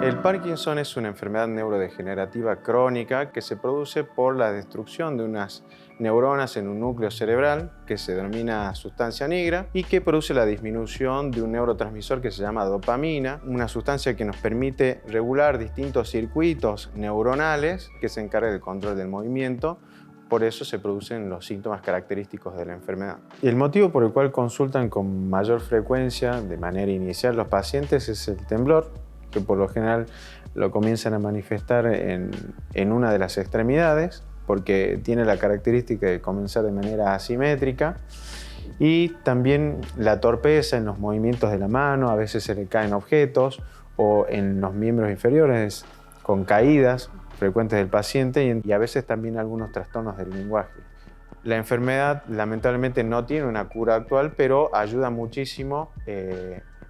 El Parkinson es una enfermedad neurodegenerativa crónica que se produce por la destrucción de unas neuronas en un núcleo cerebral que se denomina sustancia negra y que produce la disminución de un neurotransmisor que se llama dopamina, una sustancia que nos permite regular distintos circuitos neuronales que se encargan del control del movimiento. Por eso se producen los síntomas característicos de la enfermedad. Y el motivo por el cual consultan con mayor frecuencia de manera inicial los pacientes es el temblor, que por lo general lo comienzan a manifestar en una de las extremidades, porque tiene la característica de comenzar de manera asimétrica, y también la torpeza en los movimientos de la mano, a veces se le caen objetos, o en los miembros inferiores con caídas frecuentes del paciente, y a veces también algunos trastornos del lenguaje. La enfermedad lamentablemente no tiene una cura actual, pero ayuda muchísimo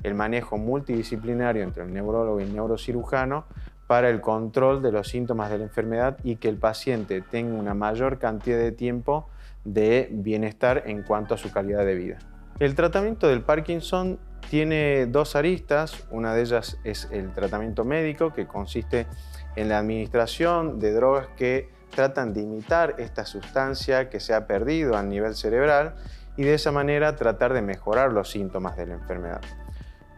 el manejo multidisciplinario entre el neurólogo y el neurocirujano para el control de los síntomas de la enfermedad y que el paciente tenga una mayor cantidad de tiempo de bienestar en cuanto a su calidad de vida. El tratamiento del Parkinson tiene dos aristas. Una de ellas es el tratamiento médico, que consiste en la administración de drogas que tratan de imitar esta sustancia que se ha perdido a nivel cerebral y de esa manera tratar de mejorar los síntomas de la enfermedad.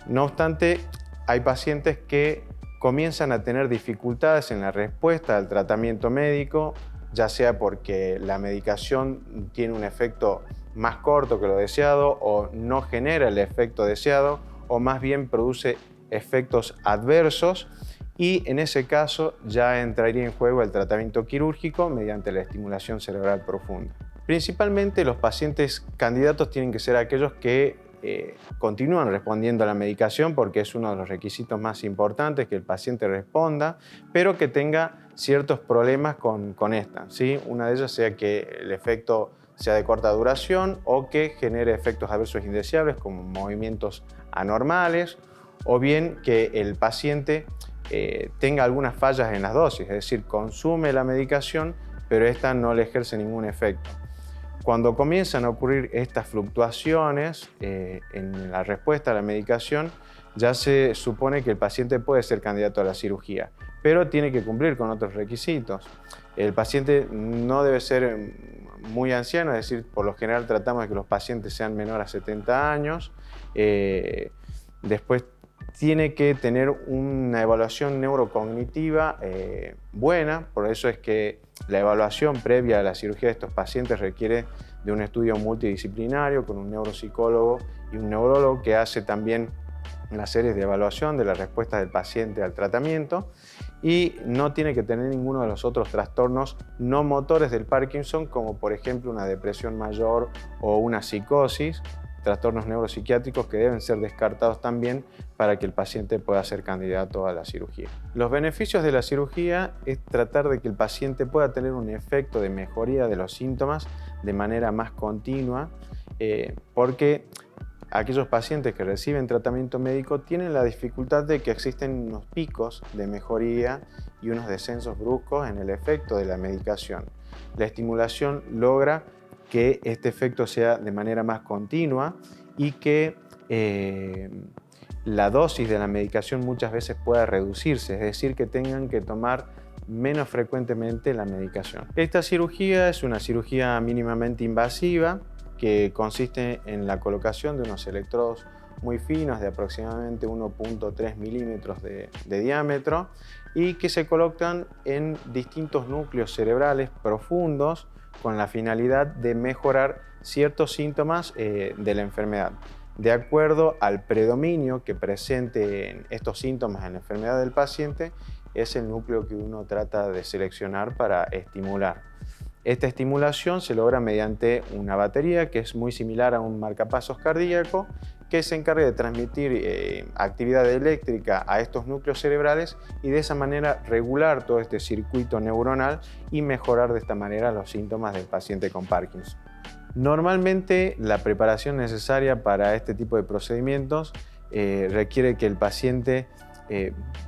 No obstante, hay pacientes que comienzan a tener dificultades en la respuesta al tratamiento médico, ya sea porque la medicación tiene un efecto más corto que lo deseado o no genera el efecto deseado o más bien produce efectos adversos, y en ese caso ya entraría en juego el tratamiento quirúrgico mediante la estimulación cerebral profunda. Principalmente los pacientes candidatos tienen que ser aquellos que continúan respondiendo a la medicación, porque es uno de los requisitos más importantes, que el paciente responda, pero que tenga ciertos problemas con esta, ¿sí? Una de ellas sea que el efecto sea de corta duración o que genere efectos adversos indeseables como movimientos anormales, o bien que el paciente tenga algunas fallas en las dosis, es decir, consume la medicación pero esta no le ejerce ningún efecto. Cuando comienzan a ocurrir estas fluctuaciones en la respuesta a la medicación, ya se supone que el paciente puede ser candidato a la cirugía, pero tiene que cumplir con otros requisitos. El paciente no debe ser muy anciano, es decir, por lo general tratamos de que los pacientes sean menores a 70 años. Después tiene que tener una evaluación neurocognitiva buena, por eso es que la evaluación previa a la cirugía de estos pacientes requiere de un estudio multidisciplinario con un neuropsicólogo y un neurólogo que hace también una serie de evaluación de la respuesta del paciente al tratamiento, y no tiene que tener ninguno de los otros trastornos no motores del Parkinson, como por ejemplo una depresión mayor o una psicosis, trastornos neuropsiquiátricos que deben ser descartados también para que el paciente pueda ser candidato a la cirugía. Los beneficios de la cirugía es tratar de que el paciente pueda tener un efecto de mejoría de los síntomas de manera más continua, porque aquellos pacientes que reciben tratamiento médico tienen la dificultad de que existen unos picos de mejoría y unos descensos bruscos en el efecto de la medicación. La estimulación logra que este efecto sea de manera más continua y que la dosis de la medicación muchas veces pueda reducirse, es decir, que tengan que tomar menos frecuentemente la medicación. Esta cirugía es una cirugía mínimamente invasiva que consiste en la colocación de unos electrodos muy finos de aproximadamente 1.3 milímetros de diámetro y que se colocan en distintos núcleos cerebrales profundos con la finalidad de mejorar ciertos síntomas de la enfermedad. De acuerdo al predominio que presenten estos síntomas en la enfermedad del paciente, es el núcleo que uno trata de seleccionar para estimular. Esta estimulación se logra mediante una batería que es muy similar a un marcapasos cardíaco, que se encarga de transmitir actividad eléctrica a estos núcleos cerebrales y de esa manera regular todo este circuito neuronal y mejorar de esta manera los síntomas del paciente con Parkinson. Normalmente la preparación necesaria para este tipo de procedimientos requiere que el paciente,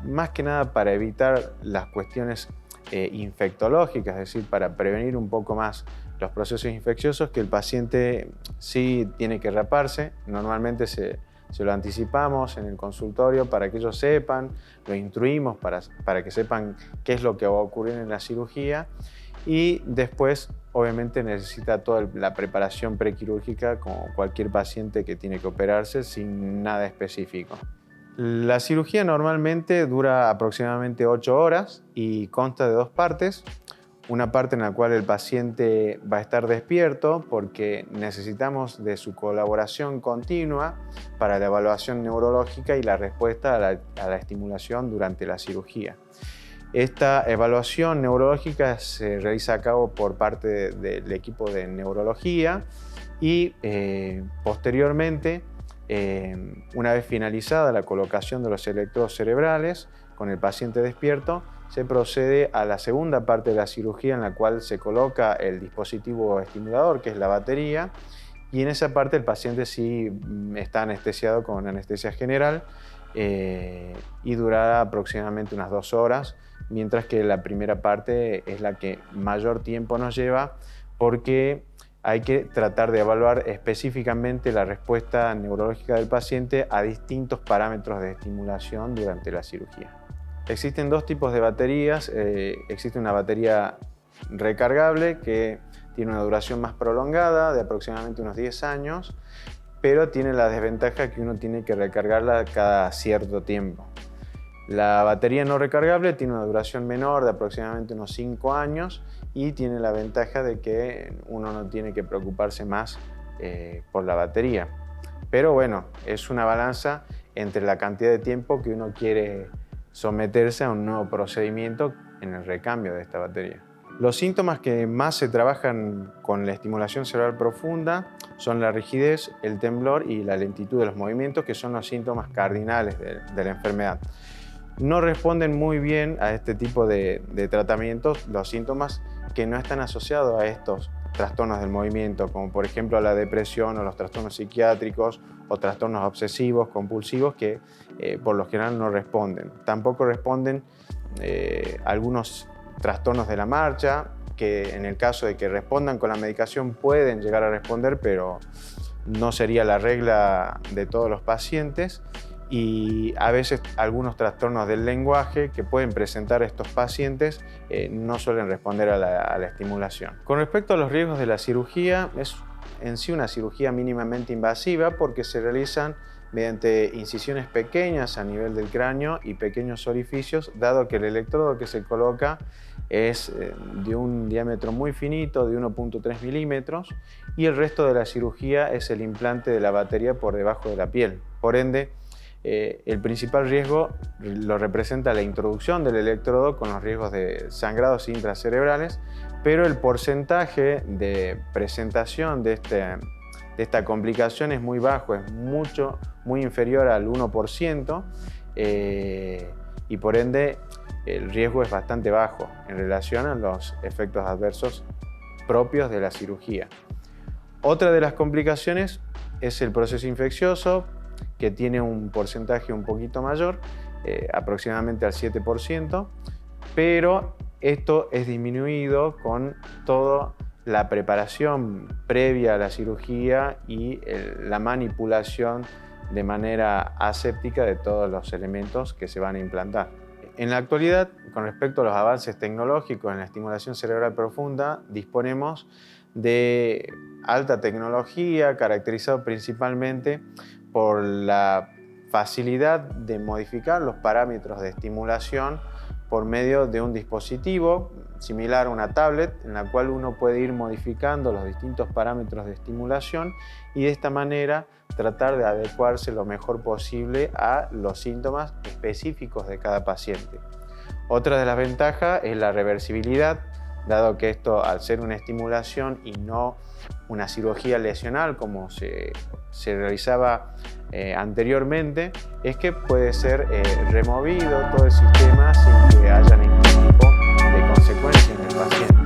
más que nada para evitar las cuestiones infectológicas, es decir, para prevenir un poco más los procesos infecciosos, que el paciente sí tiene que raparse. Normalmente se se lo anticipamos en el consultorio para que ellos sepan, lo instruimos para que sepan qué es lo que va a ocurrir en la cirugía y después obviamente necesita toda la preparación prequirúrgica como cualquier paciente que tiene que operarse sin nada específico. La cirugía normalmente dura aproximadamente 8 horas y consta de 2 partes. Una parte en la cual el paciente va a estar despierto porque necesitamos de su colaboración continua para la evaluación neurológica y la respuesta a la estimulación durante la cirugía. Esta evaluación neurológica se realiza a cabo por parte del equipo de neurología y posteriormente, una vez finalizada la colocación de los electrodos cerebrales con el paciente despierto, se procede a la segunda parte de la cirugía en la cual se coloca el dispositivo estimulador, que es la batería, y en esa parte el paciente sí está anestesiado con anestesia general y durará aproximadamente unas 2 horas, mientras que la primera parte es la que mayor tiempo nos lleva porque hay que tratar de evaluar específicamente la respuesta neurológica del paciente a distintos parámetros de estimulación durante la cirugía. Existen 2 tipos de baterías. Existe una batería recargable que tiene una duración más prolongada de aproximadamente unos 10 años, pero tiene la desventaja que uno tiene que recargarla cada cierto tiempo. La batería no recargable tiene una duración menor de aproximadamente unos 5 años y tiene la ventaja de que uno no tiene que preocuparse más por la batería. Pero bueno, es una balanza entre la cantidad de tiempo que uno quiere someterse a un nuevo procedimiento en el recambio de esta batería. Los síntomas que más se trabajan con la estimulación cerebral profunda son la rigidez, el temblor y la lentitud de los movimientos, que son los síntomas cardinales de la enfermedad. No responden muy bien a este tipo de tratamientos los síntomas que no están asociados a estos trastornos del movimiento, como por ejemplo la depresión o los trastornos psiquiátricos o trastornos obsesivos, compulsivos, que por lo general no responden. Tampoco responden algunos trastornos de la marcha, que en el caso de que respondan con la medicación pueden llegar a responder, pero no sería la regla de todos los pacientes. Y a veces algunos trastornos del lenguaje que pueden presentar estos pacientes no suelen responder a la estimulación. Con respecto a los riesgos de la cirugía, es en sí una cirugía mínimamente invasiva porque se realizan mediante incisiones pequeñas a nivel del cráneo y pequeños orificios, dado que el electrodo que se coloca es de un diámetro muy finito, de 1.3 milímetros, y el resto de la cirugía es el implante de la batería por debajo de la piel. Por ende, el principal riesgo lo representa la introducción del electrodo con los riesgos de sangrados intracerebrales, pero el porcentaje de presentación de esta complicación es muy bajo, es muy inferior al 1%, y por ende el riesgo es bastante bajo en relación a los efectos adversos propios de la cirugía. Otra de las complicaciones es el proceso infeccioso, que tiene un porcentaje un poquito mayor, aproximadamente al 7%, pero esto es disminuido con toda la preparación previa a la cirugía y la manipulación de manera aséptica de todos los elementos que se van a implantar. En la actualidad, con respecto a los avances tecnológicos en la estimulación cerebral profunda, disponemos de alta tecnología caracterizado principalmente por la facilidad de modificar los parámetros de estimulación por medio de un dispositivo similar a una tablet en la cual uno puede ir modificando los distintos parámetros de estimulación y de esta manera tratar de adecuarse lo mejor posible a los síntomas específicos de cada paciente. Otra de las ventajas es la reversibilidad, dado que esto, al ser una estimulación y no una cirugía lesional como se realizaba anteriormente, es que puede ser removido todo el sistema sin que haya ningún tipo de consecuencia en el paciente.